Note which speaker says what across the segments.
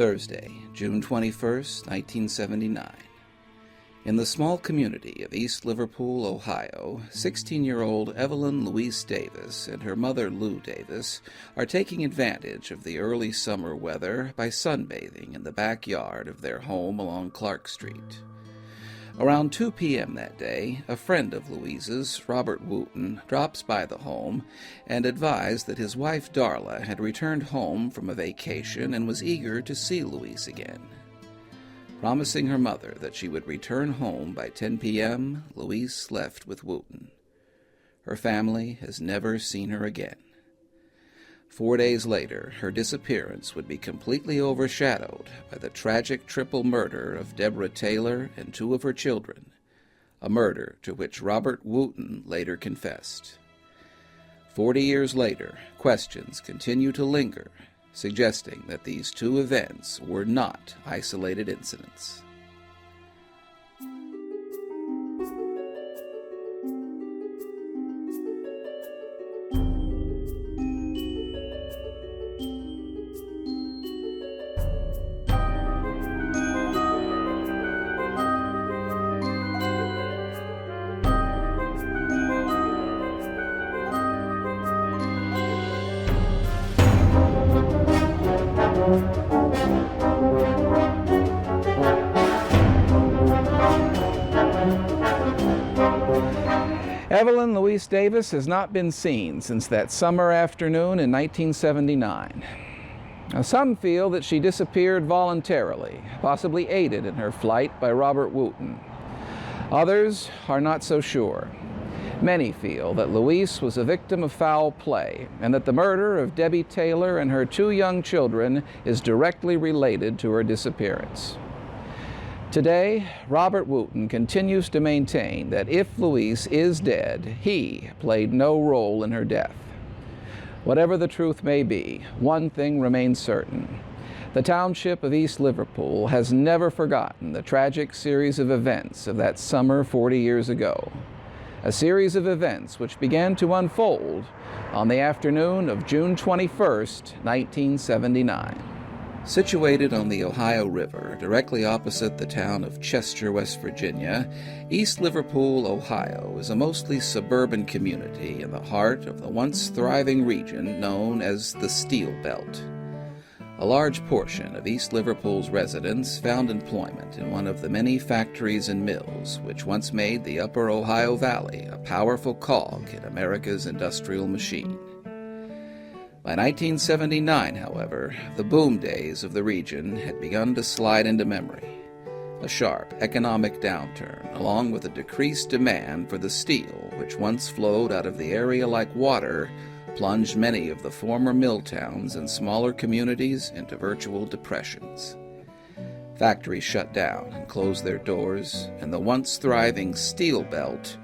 Speaker 1: Thursday, June 21st, 1979. In the small community of East Liverpool, Ohio, 16-year-old Evelyn Louise Davis and her mother Lou Davis are taking advantage of the early summer weather by sunbathing in the backyard of their home along Clark Street. Around 2 p.m. that day, a friend of Louise's, Robert Wooten, drops by the home and advised that his wife Darla had returned home from a vacation and was eager to see Louise again. Promising her mother that she would return home by 10 p.m., Louise left with Wooten. Her family has never seen her again. 4 days later, her disappearance would be completely overshadowed by the tragic triple murder of Deborah Taylor and 2 of her children, a murder to which Robert Wooten later confessed. 40 years later, questions continue to linger, suggesting that these 2 events were not isolated incidents.
Speaker 2: Evelyn Louise Davis has not been seen since that summer afternoon in 1979. Now, some feel that she disappeared voluntarily, possibly aided in her flight by Robert Wooten. Others are not so sure. Many feel that Louise was a victim of foul play and that the murder of Debbie Taylor and her 2 young children is directly related to her disappearance. Today, Robert Wooten continues to maintain that if Louise is dead, he played no role in her death. Whatever the truth may be, one thing remains certain. The township of East Liverpool has never forgotten the tragic series of events of that summer 40 years ago. A series of events which began to unfold on the afternoon of June 21st, 1979.
Speaker 1: Situated on the Ohio River, directly opposite the town of Chester, West Virginia, East Liverpool, Ohio is a mostly suburban community in the heart of the once thriving region known as the Steel Belt. A large portion of East Liverpool's residents found employment in one of the many factories and mills which once made the Upper Ohio Valley a powerful cog in America's industrial machine. By 1979, however, the boom days of the region had begun to slide into memory. A sharp economic downturn, along with a decreased demand for the steel which once flowed out of the area like water, plunged many of the former mill towns and smaller communities into virtual depressions. Factories shut down and closed their doors, and the once thriving Steel Belt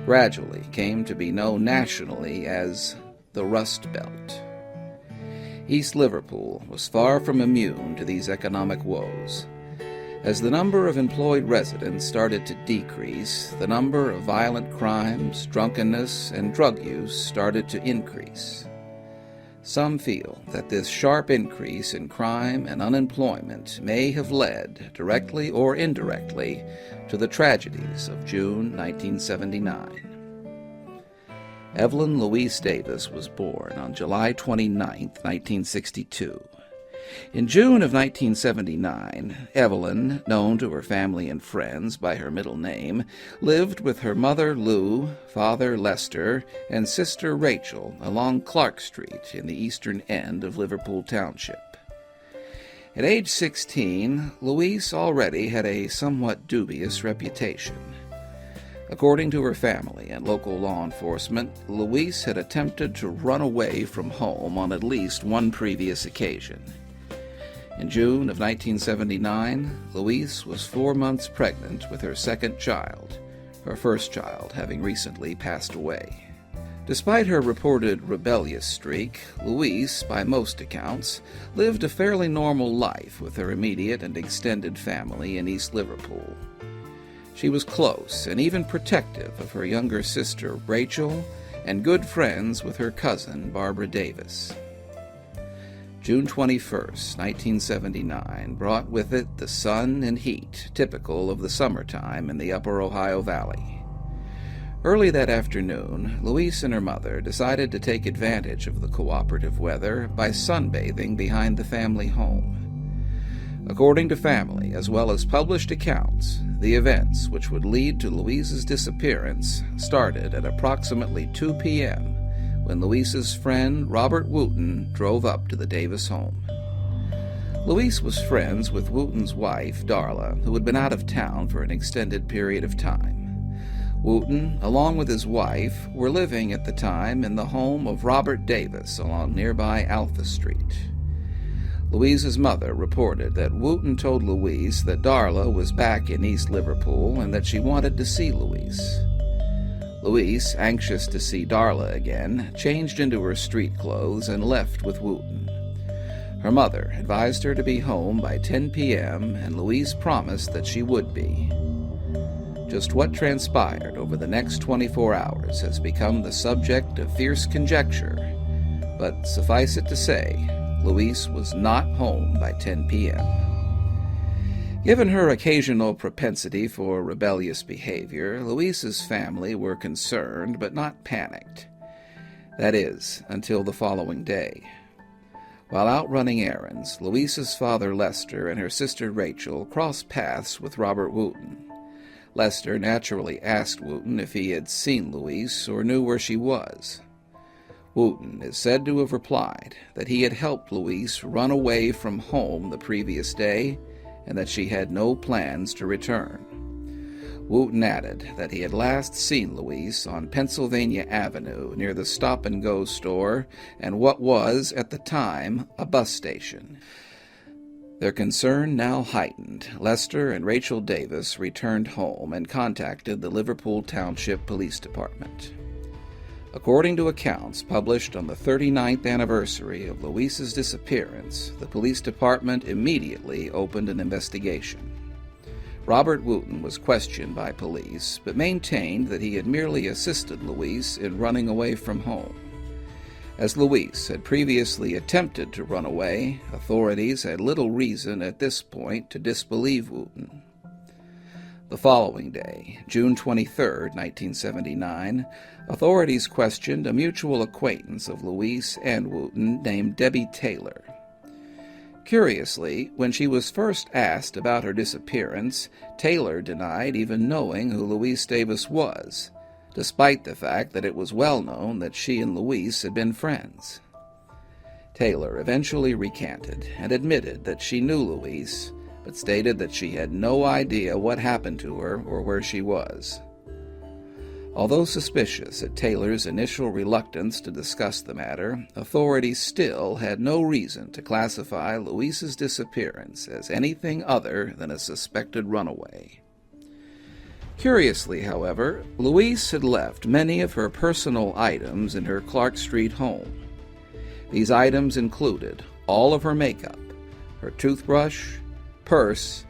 Speaker 1: gradually came to be known nationally as the Rust Belt. East Liverpool was far from immune to these economic woes. As the number of employed residents started to decrease, the number of violent crimes, drunkenness, and drug use started to increase. Some feel that this sharp increase in crime and unemployment may have led, directly or indirectly, to the tragedies of June 1979. Evelyn Louise Davis was born on July 29, 1962. In June of 1979, Evelyn, known to her family and friends by her middle name, lived with her mother Lou, father Lester, and sister Rachel along Clark Street in the eastern end of Liverpool Township. At age 16, Louise already had a somewhat dubious reputation. According to her family and local law enforcement, Louise had attempted to run away from home on at least one previous occasion. In June of 1979, Louise was 4 months pregnant with her second child, her first child having recently passed away. Despite her reported rebellious streak, Louise, by most accounts, lived a fairly normal life with her immediate and extended family in East Liverpool. She was close and even protective of her younger sister, Rachel, and good friends with her cousin, Barbara Davis. June 21st, 1979, brought with it the sun and heat typical of the summertime in the upper Ohio Valley. Early that afternoon, Louise and her mother decided to take advantage of the cooperative weather by sunbathing behind the family home. According to family, as well as published accounts, the events which would lead to Louise's disappearance started at approximately 2 p.m. when Louise's friend Robert Wooten drove up to the Davis home. Louise was friends with Wooten's wife, Darla, who had been out of town for an extended period of time. Wooten, along with his wife, were living at the time in the home of Robert Davis along nearby Alpha Street. Louise's mother reported that Wooten told Louise that Darla was back in East Liverpool and that she wanted to see Louise. Louise, anxious to see Darla again, changed into her street clothes and left with Wooten. Her mother advised her to be home by 10 p.m., and Louise promised that she would be. Just what transpired over the next 24 hours has become the subject of fierce conjecture, but suffice it to say, Louise was not home by 10 p.m. Given her occasional propensity for rebellious behavior, Louise's family were concerned but not panicked. That is, until the following day. While out running errands, Louise's father Lester and her sister Rachel crossed paths with Robert Wooten. Lester naturally asked Wooten if he had seen Louise or knew where she was. Wooten is said to have replied that he had helped Louise run away from home the previous day and that she had no plans to return. Wooten added that he had last seen Louise on Pennsylvania Avenue near the stop-and-go store and what was, at the time, a bus station. Their concern now heightened, Lester and Rachel Davis returned home and contacted the Liverpool Township Police Department. According to accounts published on the 39th anniversary of Louise's disappearance, the police department immediately opened an investigation. Robert Wooten was questioned by police, but maintained that he had merely assisted Louise in running away from home. As Louise had previously attempted to run away, authorities had little reason at this point to disbelieve Wooten. The following day, June 23, 1979, authorities questioned a mutual acquaintance of Louise and Wooten named Debbie Taylor. Curiously, when she was first asked about her disappearance, Taylor denied even knowing who Louise Davis was, despite the fact that it was well known that she and Louise had been friends. Taylor eventually recanted and admitted that she knew Louise, but stated that she had no idea what happened to her or where she was. Although suspicious at Taylor's initial reluctance to discuss the matter, authorities still had no reason to classify Louise's disappearance as anything other than a suspected runaway. Curiously, however, Louise had left many of her personal items in her Clark Street home. These items included all of her makeup, her toothbrush, purse,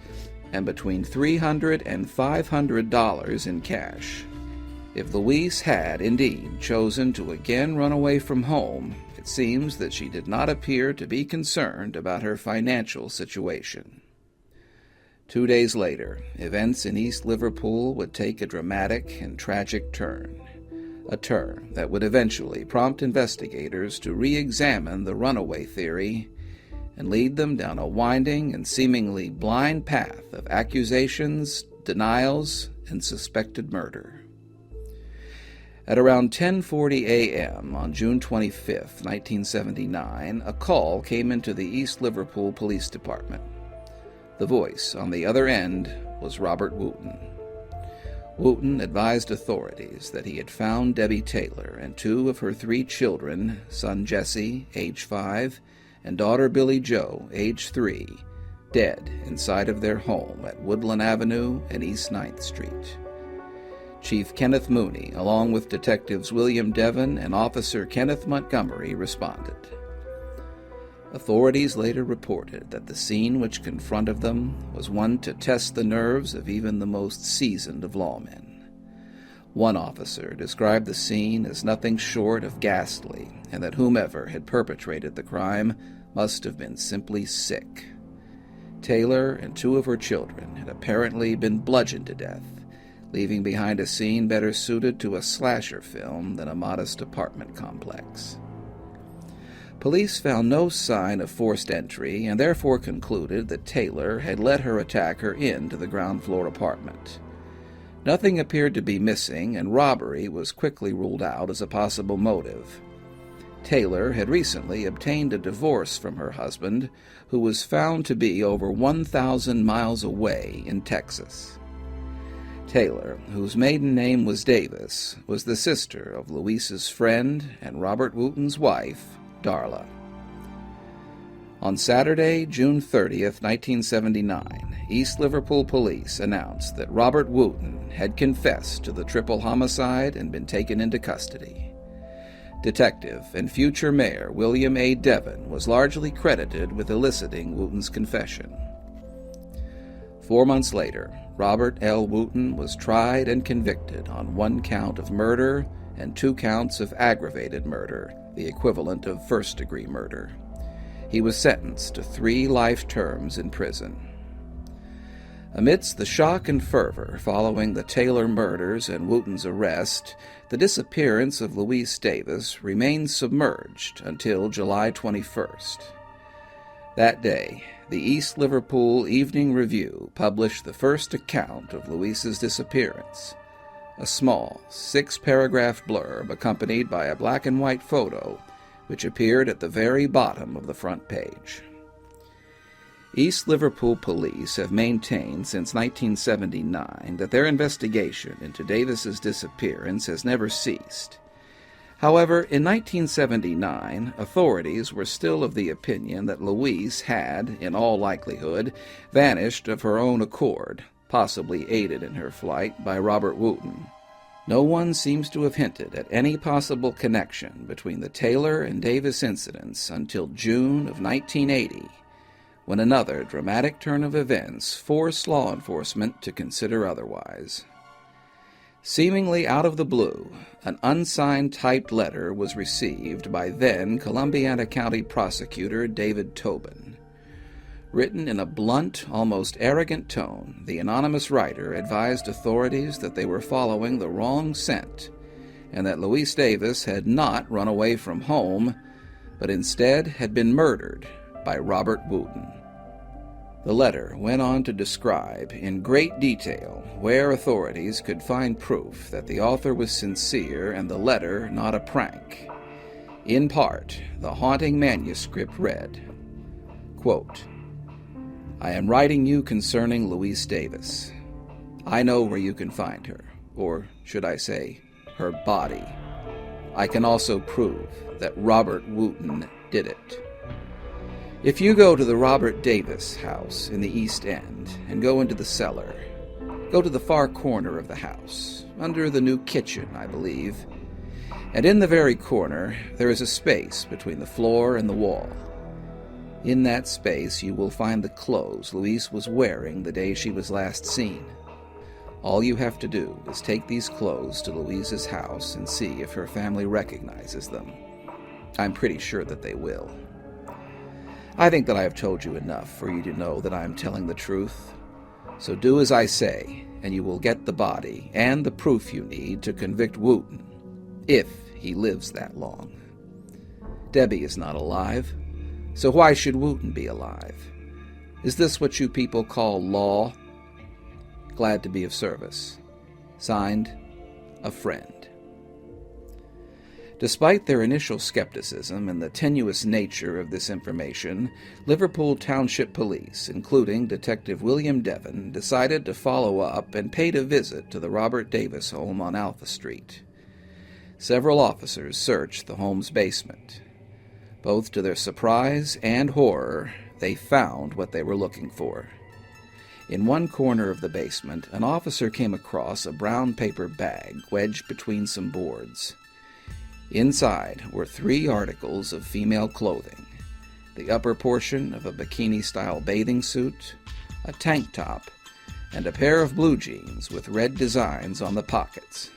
Speaker 1: and between $300 and $500 in cash. If Louise had indeed chosen to again run away from home, it seems that she did not appear to be concerned about her financial situation. 2 days later, events in East Liverpool would take a dramatic and tragic turn, a turn that would eventually prompt investigators to re-examine the runaway theory and lead them down a winding and seemingly blind path of accusations, denials, and suspected murder. At around 10:40 a.m. on June 25, 1979, a call came into the East Liverpool Police Department. The voice on the other end was Robert Wooten. Wooten advised authorities that he had found Debbie Taylor and 2 of her 3 children, son Jesse, age 5, and daughter Billy Jo, age 3, dead inside of their home at Woodland Avenue and East 9th Street. Chief Kenneth Mooney, along with Detectives William Devon and Officer Kenneth Montgomery, responded. Authorities later reported that the scene which confronted them was one to test the nerves of even the most seasoned of lawmen. One officer described the scene as nothing short of ghastly, and that whomever had perpetrated the crime must have been simply sick. Taylor and 2 of her children had apparently been bludgeoned to death, leaving behind a scene better suited to a slasher film than a modest apartment complex. Police found no sign of forced entry and therefore concluded that Taylor had let her attacker into the ground-floor apartment. Nothing appeared to be missing, and robbery was quickly ruled out as a possible motive. Taylor had recently obtained a divorce from her husband, who was found to be over 1,000 miles away in Texas. Taylor, whose maiden name was Davis, was the sister of Louise's friend and Robert Wooten's wife, Darla. On Saturday, June 30th, 1979, East Liverpool police announced that Robert Wooten had confessed to the triple homicide and been taken into custody. Detective and future Mayor William A. Devon was largely credited with eliciting Wooten's confession. 4 months later, Robert L. Wooten was tried and convicted on 1 count of murder and 2 counts of aggravated murder, the equivalent of first-degree murder. He was sentenced to 3 life terms in prison. Amidst the shock and fervor following the Taylor murders and Wooten's arrest, the disappearance of Louise Davis remained submerged until July 21st. That day, the East Liverpool Evening Review published the first account of Louise's disappearance, a small 6-paragraph blurb accompanied by a black-and-white photo which appeared at the very bottom of the front page. East Liverpool police have maintained since 1979 that their investigation into Davis's disappearance has never ceased. However, in 1979, authorities were still of the opinion that Louise had, in all likelihood, vanished of her own accord, possibly aided in her flight by Robert Wooten. No one seems to have hinted at any possible connection between the Taylor and Davis incidents until June of 1980, when another dramatic turn of events forced law enforcement to consider otherwise. Seemingly out of the blue, an unsigned typed letter was received by then Columbiana County Prosecutor David Tobin. Written in a blunt, almost arrogant tone, the anonymous writer advised authorities that they were following the wrong scent, and that Louise Davis had not run away from home, but instead had been murdered by Robert Wooten. The letter went on to describe in great detail where authorities could find proof that the author was sincere and the letter not a prank. In part, the haunting manuscript read, quote, "I am writing you concerning Louise Davis. I know where you can find her, or should I say, her body. I can also prove that Robert Wooten did it. If you go to the Robert Davis house in the East End and go into the cellar, go to the far corner of the house, under the new kitchen, I believe, and in the very corner there is a space between the floor and the wall. In that space you will find the clothes Louise was wearing the day she was last seen. All you have to do is take these clothes to Louise's house and see if her family recognizes them. I'm pretty sure that they will. I think that I have told you enough for you to know that I am telling the truth. So do as I say, and you will get the body and the proof you need to convict Wooten, if he lives that long. Debbie is not alive, so why should Wooten be alive? Is this what you people call law? Glad to be of service. Signed, a friend." Despite their initial skepticism and the tenuous nature of this information, Liverpool Township Police, including Detective William Devon, decided to follow up and paid a visit to the Robert Davis home on Alpha Street. Several officers searched the home's basement. Both to their surprise and horror, they found what they were looking for. In one corner of the basement, an officer came across a brown paper bag wedged between some boards. Inside were 3 articles of female clothing: the upper portion of a bikini-style bathing suit, a tank top, and a pair of blue jeans with red designs on the pockets.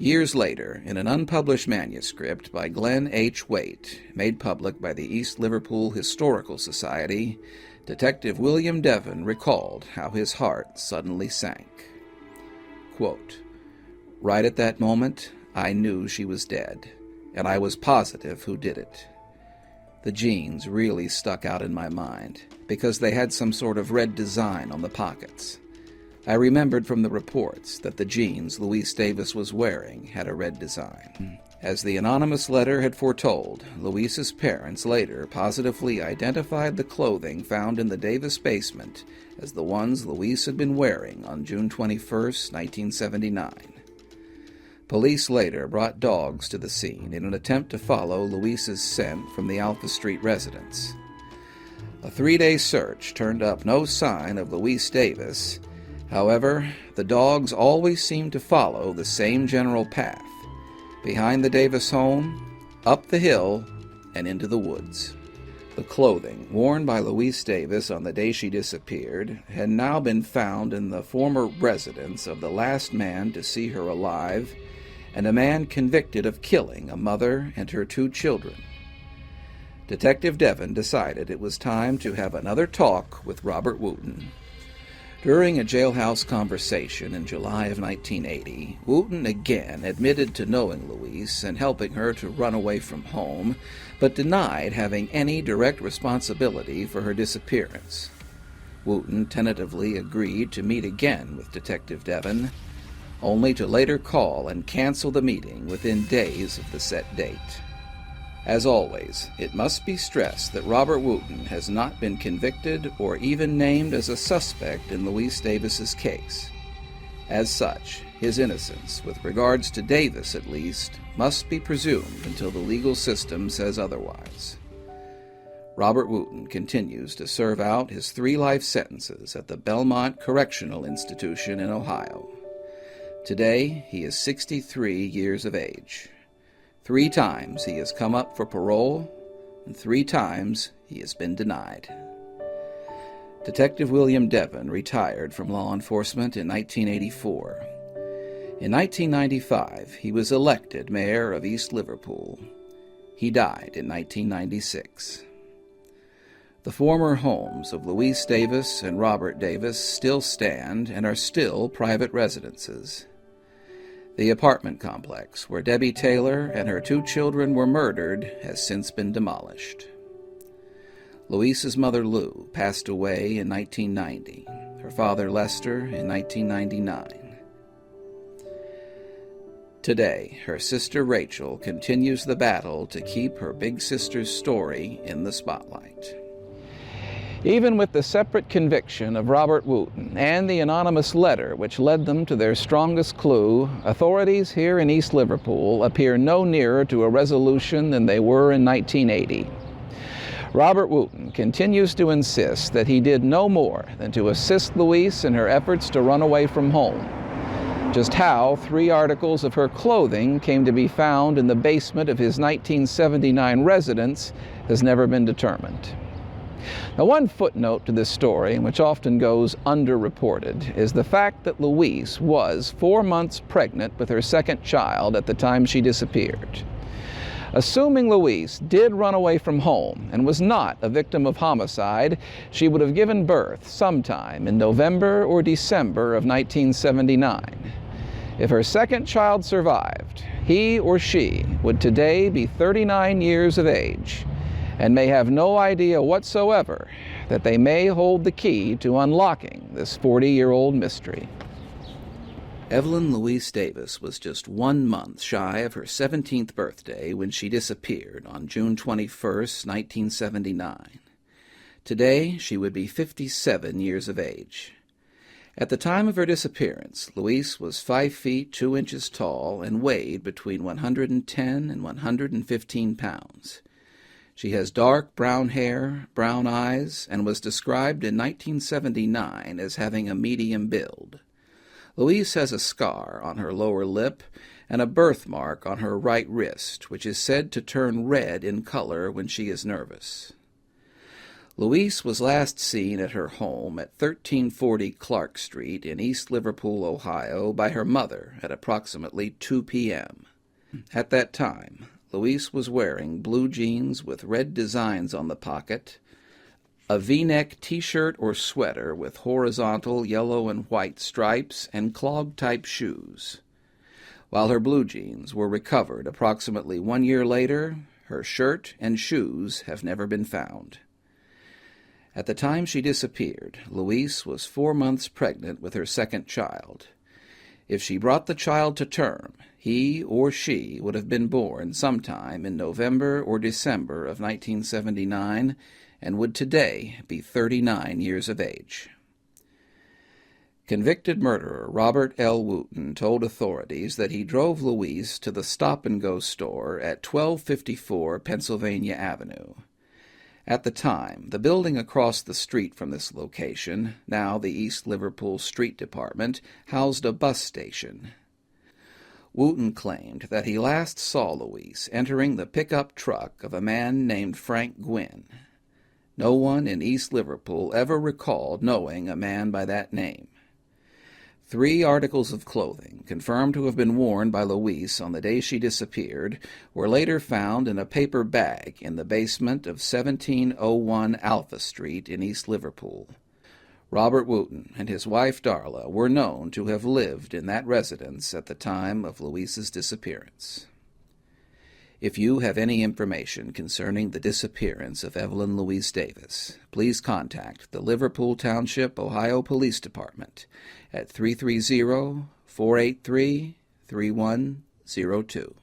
Speaker 1: Years later, in an unpublished manuscript by Glenn H. Waite, made public by the East Liverpool Historical Society, Detective William Devon recalled how his heart suddenly sank. Quote, "Right at that moment, I knew she was dead, and I was positive who did it. The jeans really stuck out in my mind, because they had some sort of red design on the pockets. I remembered from the reports that the jeans Louise Davis was wearing had a red design." As the anonymous letter had foretold, Louise's parents later positively identified the clothing found in the Davis basement as the ones Louise had been wearing on June 21, 1979. Police later brought dogs to the scene in an attempt to follow Louise's scent from the Alpha Street residence. A 3-day search turned up no sign of Louise Davis. However, the dogs always seemed to follow the same general path: behind the Davis home, up the hill, and into the woods. The clothing worn by Louise Davis on the day she disappeared had now been found in the former residence of the last man to see her alive, and a man convicted of killing a mother and her 2 children. Detective Devon decided it was time to have another talk with Robert Wooten. During a jailhouse conversation in July of 1980, Wooten again admitted to knowing Louise and helping her to run away from home, but denied having any direct responsibility for her disappearance. Wooten tentatively agreed to meet again with Detective Devon, only to later call and cancel the meeting within days of the set date. As always, it must be stressed that Robert Wooten has not been convicted or even named as a suspect in Louise Davis's case. As such, his innocence, with regards to Davis at least, must be presumed until the legal system says otherwise. Robert Wooten continues to serve out his 3 life sentences at the Belmont Correctional Institution in Ohio. Today, he is 63 years of age. 3 times he has come up for parole, and 3 times he has been denied. Detective William Devon retired from law enforcement in 1984. In 1995, he was elected mayor of East Liverpool. He died in 1996. The former homes of Louise Davis and Robert Davis still stand and are still private residences. The apartment complex where Debbie Taylor and her 2 children were murdered has since been demolished. Louise's mother, Lou, passed away in 1990, her father, Lester, in 1999. Today, her sister, Rachel, continues the battle to keep her big sister's story in the spotlight.
Speaker 2: Even with the separate conviction of Robert Wooten and the anonymous letter which led them to their strongest clue, authorities here in East Liverpool appear no nearer to a resolution than they were in 1980. Robert Wooten continues to insist that he did no more than to assist Louise in her efforts to run away from home. Just how 3 articles of her clothing came to be found in the basement of his 1979 residence has never been determined. Now, one footnote to this story, which often goes underreported, is the fact that Louise was 4 months pregnant with her 2nd child at the time she disappeared. Assuming Louise did run away from home and was not a victim of homicide, she would have given birth sometime in November or December of 1979. If her 2nd child survived, he or she would today be 39 years of age, and may have no idea whatsoever that they may hold the key to unlocking this 40-year-old mystery.
Speaker 1: Evelyn Louise Davis was just 1 month shy of her 17th birthday when she disappeared on June 21, 1979. Today, she would be 57 years of age. At the time of her disappearance, Louise was 5 feet 2 inches tall and weighed between 110 and 115 pounds. She has dark brown hair, brown eyes, and was described in 1979 as having a medium build. Louise has a scar on her lower lip and a birthmark on her right wrist, which is said to turn red in color when she is nervous. Louise was last seen at her home at 1340 Clark Street in East Liverpool, Ohio, by her mother at approximately 2 p.m. At that time, Louise was wearing blue jeans with red designs on the pocket, a V-neck t-shirt or sweater with horizontal yellow and white stripes, and clog-type shoes. While her blue jeans were recovered approximately 1 year later, her shirt and shoes have never been found. At the time she disappeared, Louise was 4 months pregnant with her second child. If she brought the child to term, he or she would have been born sometime in November or December of 1979 and would today be 39 years of age. Convicted murderer Robert L. Wooten told authorities that he drove Louise to the stop-and-go store at 1254 Pennsylvania Avenue. At the time, the building across the street from this location, now the East Liverpool Street Department, housed a bus station. Wooten claimed that he last saw Louise entering the pickup truck of a man named Frank Gwynn. No one in East Liverpool ever recalled knowing a man by that name. 3 articles of clothing, confirmed to have been worn by Louise on the day she disappeared, were later found in a paper bag in the basement of 1701 Alpha Street in East Liverpool. Robert Wooten and his wife Darla were known to have lived in that residence at the time of Louise's disappearance. If you have any information concerning the disappearance of Evelyn Louise Davis, please contact the Liverpool Township, Ohio Police Department at 330-483-3102.